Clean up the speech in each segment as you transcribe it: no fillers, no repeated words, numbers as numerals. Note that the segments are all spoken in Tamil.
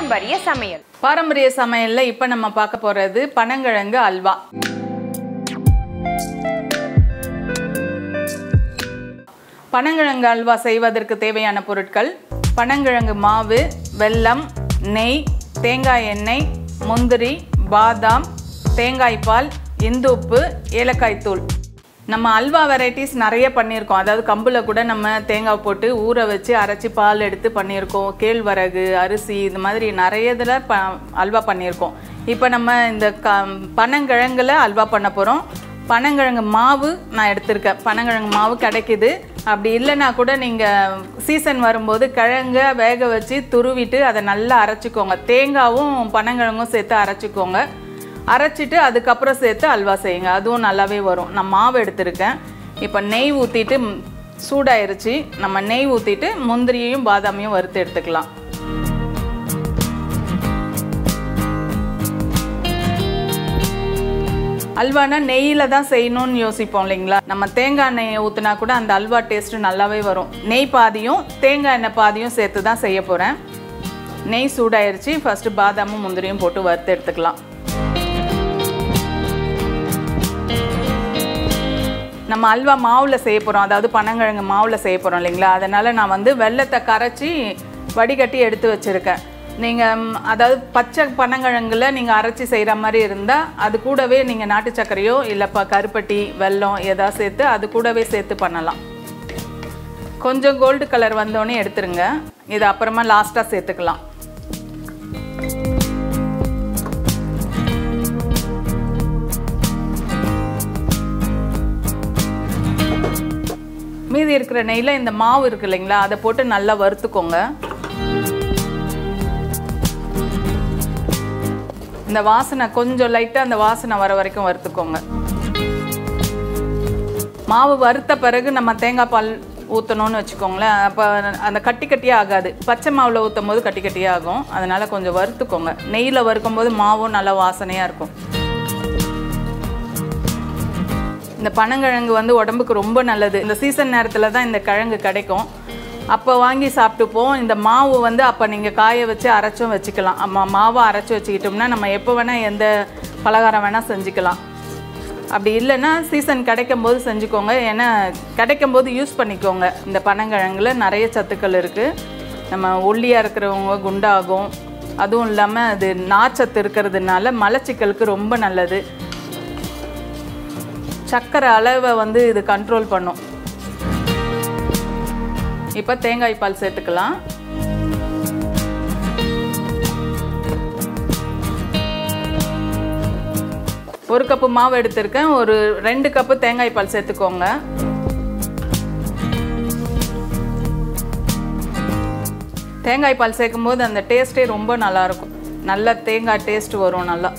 பாரம்பரிய சமையல். பாரம்பரிய சமையல்ல இப்ப நம்ம பார்க்க போறது பனங்கிழங்கு அல்வா. பனங்கிழங்கு அல்வா செய்வதற்கு தேவையான பொருட்கள்: பனங்கிழங்கு மாவு, வெல்லம், நெய், தேங்காய் எண்ணெய், முந்திரி, பாதாம், தேங்காய் பால், இந்துப்பு, ஏலக்காய் தூள். நம்ம அல்வா வெரைட்டிஸ் நிறைய பண்ணியிருக்கோம். அதாவது கம்பில் கூட நம்ம தேங்காய் போட்டு ஊற வச்சு அரைச்சி பால் எடுத்து பண்ணியிருக்கோம். கேழ்வரகு, அரிசி, இது மாதிரி நிறைய இதில் அல்வா பண்ணியிருக்கோம். இப்போ நம்ம இந்த பனங்கிழங்குல அல்வா பண்ண போகிறோம். பனங்கிழங்கு மாவு நான் எடுத்திருக்கேன். பனங்கிழங்கு மாவு கிடைக்குது. அப்படி இல்லைன்னா கூட நீங்கள் சீசன் வரும்போது கிழங்க வேக வச்சு துருவிட்டு அதை நல்லா அரைச்சிக்கோங்க. தேங்காவும் பனங்கிழங்கும் சேர்த்து அரைச்சிக்கோங்க. அரைச்சிட்டு அதுக்கப்புறம் சேர்த்து அல்வா செய்யுங்க, அதுவும் நல்லாவே வரும். நான் மாவு எடுத்திருக்கேன். இப்போ நெய் ஊற்றிட்டு சூடாயிருச்சு. நம்ம நெய் ஊற்றிட்டு முந்திரியையும் பாதாமையும் வறுத்து எடுத்துக்கலாம். அல்வானா நெய்யில் தான் செய்யணும்னு யோசிப்போம் இல்லைங்களா? நம்ம தேங்காய் எண்ணெய் ஊற்றினா கூட அந்த அல்வா டேஸ்ட்டு நல்லாவே வரும். நெய் பாதியும் தேங்காய் எண்ணெய் பாதியும் சேர்த்து தான் செய்ய போகிறேன். நெய் சூடாயிருச்சு. ஃபஸ்ட்டு பாதாமும் முந்திரியும் போட்டு வறுத்து எடுத்துக்கலாம். நம்ம அல்வா மாவில் செய்ய போகிறோம், அதாவது பனங்கிழங்கு மாவில் செய்ய போகிறோம் இல்லைங்களா? அதனால் நான் வெல்லத்தை கரைச்சி வடிகட்டி எடுத்து வச்சுருக்கேன். நீங்கள் அதாவது பச்சை பனங்கிழங்குல நீங்கள் அரைச்சி செய்கிற மாதிரி இருந்தால் அது கூடவே நீங்கள் நாட்டு சர்க்கரையோ இல்லைப்பா கருப்பட்டி, வெல்லம் எதாவது சேர்த்து அது கூடவே சேர்த்து பண்ணலாம். கொஞ்சம் கோல்டு கலர் வந்தோடனே எடுத்துருங்க. இது அப்புறமா லாஸ்ட்டாக சேர்த்துக்கலாம். மீதி இருக்கிற நெய்யில் இந்த மாவு இருக்கு இல்லைங்களா, அதை போட்டு நல்லா வறுத்துக்கோங்க. இந்த வாசனை கொஞ்சம் லைட்டாக அந்த வாசனை வர வரைக்கும் வறுத்துக்கோங்க. மாவு வறுத்த பிறகு நம்ம தேங்காய் பால் ஊற்றணும்னு வச்சுக்கோங்களேன். அப்போ அந்த கட்டி கட்டியாக ஆகாது. பச்சை மாவில் ஊற்றும் போது கட்டி கட்டியாக ஆகும். அதனால் கொஞ்சம் வறுத்துக்கோங்க. நெய்யில் வறுக்கும் போது மாவும் நல்லா வாசனையாக இருக்கும். இந்த பனங்கிழங்கு உடம்புக்கு ரொம்ப நல்லது. இந்த சீசன் நேரத்தில் தான் இந்த கிழங்கு கிடைக்கும். அப்போ வாங்கி சாப்பிட்டுப்போம். இந்த மாவு அப்போ நீங்கள் காய வச்சு அரைச்சும் வச்சுக்கலாம். மாவை அரைச்சி வச்சுக்கிட்டோம்னா நம்ம எப்போ வேணால் எந்த பலகாரம் வேணால் செஞ்சுக்கலாம். அப்படி இல்லைன்னா சீசன் கிடைக்கும் போது செஞ்சுக்கோங்க. ஏன்னா கிடைக்கும் போது யூஸ் பண்ணிக்கோங்க. இந்த பனங்கிழங்குல நிறைய சத்துக்கள் இருக்குது. நம்ம ஒல்லியாக இருக்கிறவங்க குண்டாகும். அதுவும் இல்லாமல் அது நார்ச்சத்து இருக்கிறதுனால மலச்சிக்கலுக்கு ரொம்ப நல்லது. சர்க்கரை அளவை இது கண்ட்ரோல் பண்ணும். இப்போ தேங்காய் பால் சேர்த்துக்கலாம். ஒரு கப்பு மாவு எடுத்திருக்கேன். ஒரு 2 கப்பு தேங்காய் பால் சேர்த்துக்கோங்க. தேங்காய் பால் சேர்க்கும் போது அந்த டேஸ்ட்டே ரொம்ப நல்லாயிருக்கும். நல்ல தேங்காய் டேஸ்ட் வரும். நல்லா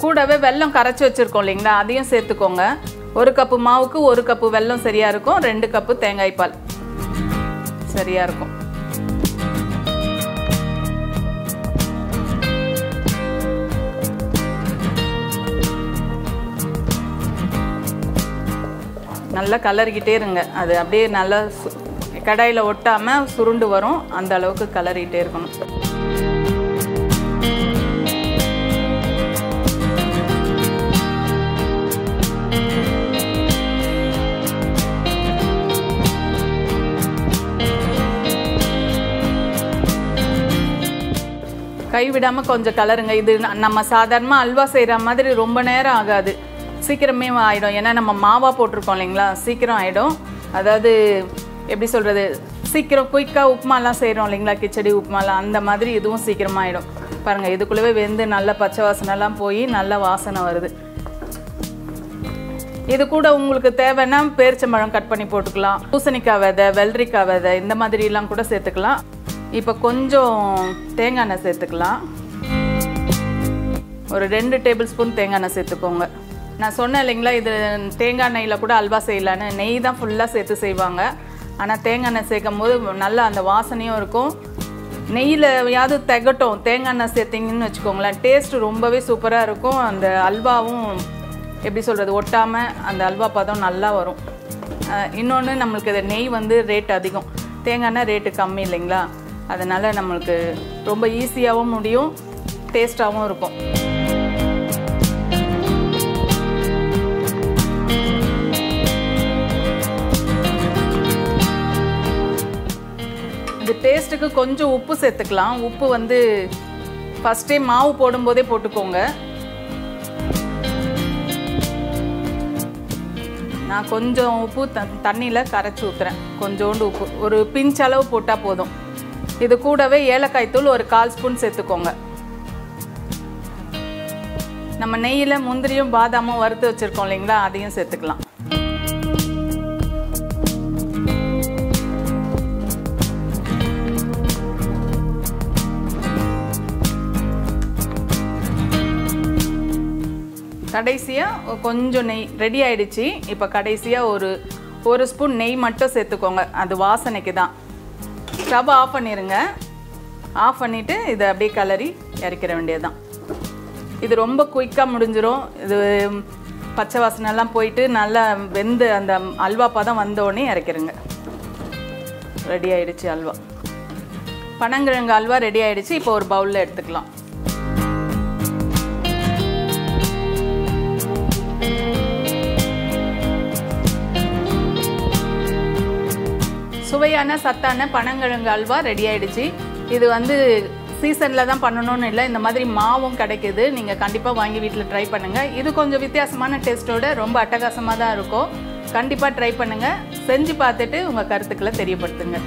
கூடவே வெல்லம் கரைச்சி வச்சுருக்கோம் இல்லைங்களா, அதையும் சேர்த்துக்கோங்க. 1 கப்பு மாவுக்கு 1 கப்பு வெல்லம் சரியாக இருக்கும். 2 கப்பு தேங்காய் பால் சரியாக இருக்கும். நல்லா கலரிக்கிட்டே இருங்க. அது அப்படியே நல்லா கடாயில் ஒட்டாமல் சுருண்டு வரும். அந்த அளவுக்கு கலரிக்கிட்டே இருக்கணும். கைவிடாமல் கொஞ்சம் கலருங்க. இது நம்ம சாதாரணமாக அல்வா செய்கிற மாதிரி ரொம்ப நேரம் ஆகாது. சீக்கிரமே ஆகிடும். ஏன்னா நம்ம மாவாக போட்டிருக்கோம் இல்லைங்களா, சீக்கிரம் ஆகிடும். அதாவது எப்படி சொல்கிறது, சீக்கிரம் குயிக்காக உப்புமாலாம் செய்கிறோம் இல்லைங்களா, கிச்சடி உப்புமாலாம், அந்த மாதிரி இதுவும் சீக்கிரமாக ஆகிடும். பாருங்கள், இதுக்குள்ளவே வெந்து நல்ல பச்சை வாசனைலாம் போய் நல்ல வாசனை வருது. இது கூட உங்களுக்கு தேவைன்னா பேரிச்சம்பழம் கட் பண்ணி போட்டுக்கலாம். பூசணிக்காய் விதை, வெள்ளரிக்காய் விதை, இந்த மாதிரிலாம் கூட சேர்த்துக்கலாம். இப்போ கொஞ்சம் தேங்காய் எண்ணெய் சேர்த்துக்கலாம். ஒரு 2 டேபிள் ஸ்பூன் தேங்காய் எண்ணெய் சேர்த்துக்கோங்க. நான் சொன்னேன் இல்லைங்களா, இது தேங்காய் எண்ணெயில் கூட அல்வா செய்யலான்னு. நெய் தான் ஃபுல்லாக சேர்த்து செய்வாங்க. ஆனால் தேங்காய் எண்ணெய் சேர்க்கும் போது நல்லா அந்த வாசனையும் இருக்கும். நெய்யில் யாவது திகட்டும் தேங்காய் எண்ணெய் சேர்த்திங்கன்னு வச்சுக்கோங்களேன், டேஸ்ட்டு ரொம்பவே சூப்பராக இருக்கும். அந்த அல்வாவும் எப்படி சொல்கிறது, ஒட்டாமல் அந்த அல்வா பதம் நல்லா வரும். இன்னொன்று நம்மளுக்கு இது நெய் வந்து ரேட் அதிகம், தேங்காய்னா ரேட்டு கம்மி இல்லைங்களா, அதனால் நம்மளுக்கு ரொம்ப ஈஸியாகவும் முடியும், டேஸ்ட்டாகவும் இருக்கும். இது டேஸ்ட்டுக்கு கொஞ்சம் உப்பு சேர்த்துக்கலாம். உப்பு வந்து ஃபஸ்ட்டே மாவு போடும்போதே போட்டுக்கோங்க. நான் கொஞ்சம் உப்பு தண்ணியில் கரைச்சி ஊற்றுறேன், கொஞ்சோண்டு உப்பு, ஒரு பிஞ்ச் அளவு போட்டால் போதும். இது கூடவே ஏலக்காய் தூள் ஒரு 1/4 ஸ்பூன் சேர்த்துக்கோங்க. நம்ம நெய்யில் முந்திரியும் பாதாமும் வறுத்து வச்சுருக்கோம் இல்லைங்களா, அதையும் சேர்த்துக்கலாம். கடைசியாக கொஞ்சம் நெய் ரெடி ஆகிடுச்சு. இப்போ கடைசியாக ஒரு ஸ்பூன் நெய் மட்டும் சேர்த்துக்கோங்க, அது வாசனைக்கு தான். ஸ்டவ் ஆஃப் பண்ணிடுங்க. ஆஃப் பண்ணிவிட்டு இதை அப்படியே கிளறி இறக்கிற வேண்டியதுதான். இது ரொம்ப குயிக்காக முடிஞ்சிடும். இது பச்சை வாசனைலாம் போயிட்டு நல்லா வெந்து அந்த அல்வா பதம் வந்தோடனே இறக்கிடுங்க. ரெடி ஆகிடுச்சு அல்வா. பனங்கிழங்கு அல்வா ரெடி ஆகிடுச்சு. இப்போ ஒரு பவுலில் எடுத்துக்கலாம். சுவையான சத்தான பனங்கிழங்கு அல்வா ரெடி ஆகிடுச்சு. இது வந்து சீசனில் தான் பண்ணணும்னு இல்லை, இந்த மாதிரி மாவும் கிடைக்கிது. நீங்கள் கண்டிப்பாக வாங்கி வீட்டில் ட்ரை பண்ணுங்கள். இது கொஞ்சம் வித்தியாசமான டேஸ்ட்டோட ரொம்ப அட்டகாசமாக தான் இருக்கும். கண்டிப்பாக ட்ரை பண்ணுங்கள். செஞ்சு பார்த்துட்டு உங்கள் கருத்துக்களை தெரியப்படுத்துங்க.